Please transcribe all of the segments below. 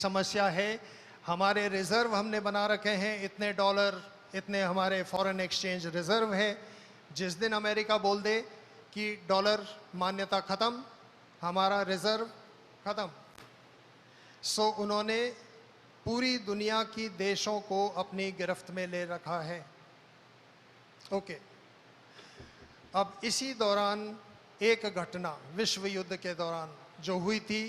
समस्या है। हमारे रिजर्व हमने बना रखे हैं, इतने डॉलर, इतने हमारे फॉरेन एक्सचेंज रिजर्व है। जिस दिन अमेरिका बोल दे कि डॉलर मान्यता खत्म, हमारा रिजर्व खत्म, सो उन्होंने पूरी दुनिया की देशों को अपनी गिरफ्त में ले रखा है। ओके, अब इसी दौरान एक घटना विश्व युद्ध के दौरान जो हुई थी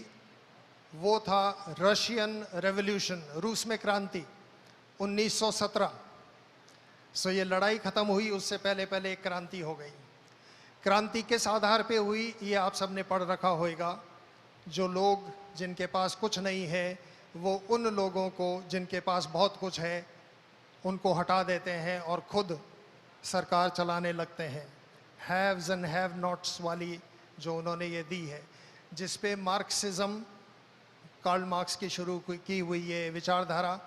वो था रशियन रेवोल्यूशन, रूस में क्रांति 1917। सो ये लड़ाई खत्म हुई, उससे पहले पहले एक क्रांति हो गई। क्रांति किस आधार पे हुई ये आप सबने पढ़ रखा होगा। जो लोग जिनके पास कुछ नहीं है वो उन लोगों को जिनके पास बहुत कुछ है उनको हटा देते हैं और खुद सरकार चलाने लगते हैं। हैव्स एंड हैव नॉट्स वाली जो उन्होंने ये दी है, जिस पे मार्क्सिज्म, कार्ल मार्क्स की शुरू की हुई ये विचारधारा,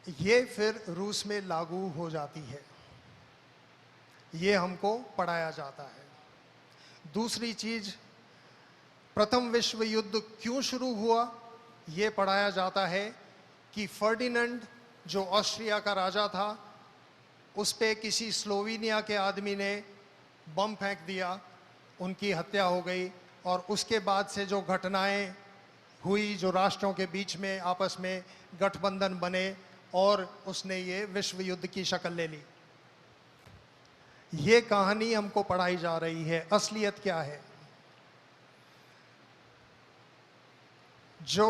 ये फिर रूस में लागू हो जाती है। ये हमको पढ़ाया जाता है। दूसरी चीज, प्रथम विश्व युद्ध क्यों शुरू हुआ ये पढ़ाया जाता है कि फर्डिनेंड जो ऑस्ट्रिया का राजा था उस पे किसी स्लोवेनिया के आदमी ने बम फेंक दिया, उनकी हत्या हो गई। और उसके बाद से जो घटनाएं हुई, जो राष्ट्रों के बीच में आपस में गठबंधन बने और उसने ये विश्व युद्ध की शक्ल ले ली। ये कहानी हमको पढ़ाई जा रही है। असलियत क्या है? जो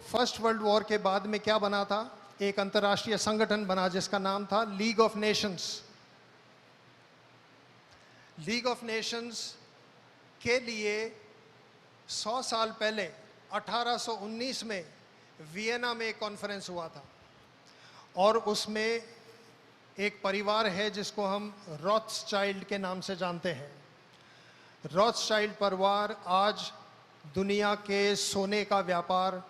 फर्स्ट वर्ल्ड वॉर के बाद में क्या बना था, एक अंतर्राष्ट्रीय संगठन बना जिसका नाम था league of Nations. League of Nations के लिए 100 साल पहले 1819 में वियना में एक कॉन्फ्रेंस हुआ था और उसमें एक परिवार है जिसको हम रॉथस्चाइल्ड के नाम से जानते हैं। रॉथस्चाइल्ड परिवार आज दुनिया के सोने का व्यापार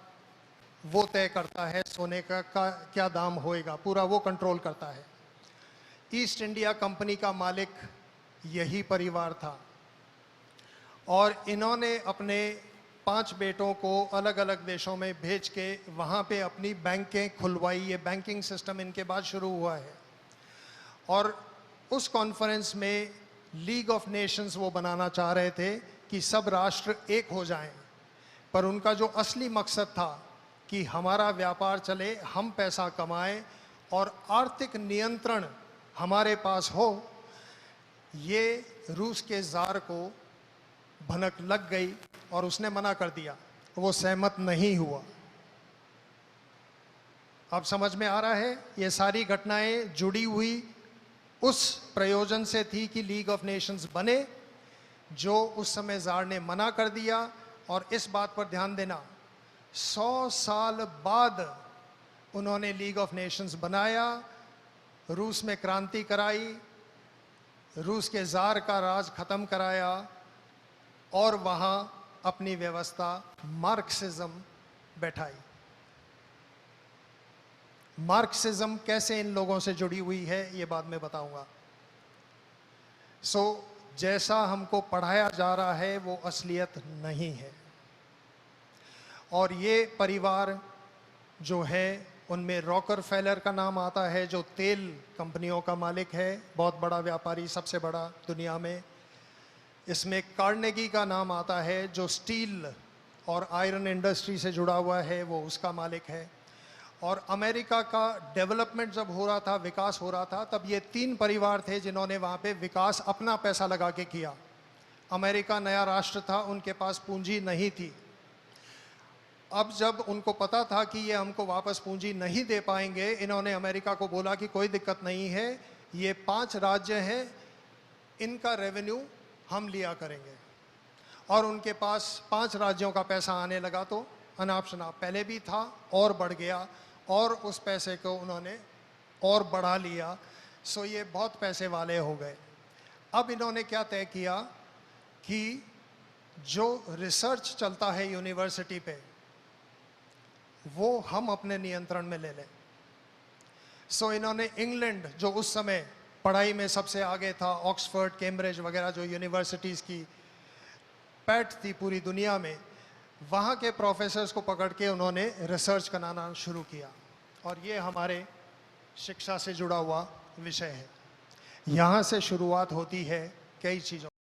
वो तय करता है, सोने का क्या दाम होएगा, पूरा वो कंट्रोल करता है। ईस्ट इंडिया कंपनी का मालिक यही परिवार था और इन्होंने अपने 5 बेटों को अलग अलग देशों में भेज के वहाँ पे अपनी बैंकें खुलवाई। ये बैंकिंग सिस्टम इनके बाद शुरू हुआ है। और उस कॉन्फ्रेंस में लीग ऑफ नेशंस वो बनाना चाह रहे थे कि सब राष्ट्र एक हो जाएं, पर उनका जो असली मकसद था कि हमारा व्यापार चले, हम पैसा कमाएं और आर्थिक नियंत्रण हमारे पास हो, ये रूस के जार को भनक लग गई और उसने मना कर दिया। वो सहमत नहीं हुआ। अब समझ में आ रहा है? ये सारी घटनाएं जुड़ी हुई उस प्रयोजन से थी कि लीग ऑफ नेशंस बने, जो उस समय जार ने मना कर दिया। और इस बात पर ध्यान देना, 100 साल बाद उन्होंने लीग ऑफ नेशंस बनाया, रूस में क्रांति कराई, रूस के जार का राज खत्म कराया और वहां अपनी व्यवस्था मार्क्सिज्म बैठाई। मार्क्सिज्म कैसे इन लोगों से जुड़ी हुई है ये बाद में बताऊंगा। जैसा हमको पढ़ाया जा रहा है वो असलियत नहीं है। और ये परिवार जो है उनमें रॉकरफेलर का नाम आता है, जो तेल कंपनियों का मालिक है, बहुत बड़ा व्यापारी, सबसे बड़ा दुनिया में। इसमें कार्नेगी का नाम आता है, जो स्टील और आयरन इंडस्ट्री से जुड़ा हुआ है, वो उसका मालिक है। और अमेरिका का डेवलपमेंट जब हो रहा था, विकास हो रहा था, तब ये 3 परिवार थे जिन्होंने वहाँ पे विकास अपना पैसा लगा के किया। अमेरिका नया राष्ट्र था, उनके पास पूंजी नहीं थी। अब जब उनको पता था कि ये हमको वापस पूंजी नहीं दे पाएंगे, इन्होंने अमेरिका को बोला कि कोई दिक्कत नहीं है, ये 5 राज्य हैं, इनका रेवेन्यू हम लिया करेंगे। और उनके पास 5 राज्यों का पैसा आने लगा, तो अनाप शनाप पहले भी था और बढ़ गया और उस पैसे को उन्होंने और बढ़ा लिया। सो ये बहुत पैसे वाले हो गए। अब इन्होंने क्या तय किया कि जो रिसर्च चलता है यूनिवर्सिटी पे वो हम अपने नियंत्रण में ले लें। सो इन्होंने इंग्लैंड, जो उस समय पढ़ाई में सबसे आगे था, ऑक्सफोर्ड, कैम्ब्रिज वगैरह जो यूनिवर्सिटीज़ की पैठ थी पूरी दुनिया में, वहाँ के प्रोफेसर्स को पकड़ के उन्होंने रिसर्च कराना शुरू किया और ये हमारे शिक्षा से जुड़ा हुआ विषय है। यहाँ से शुरुआत होती है कई चीज़ों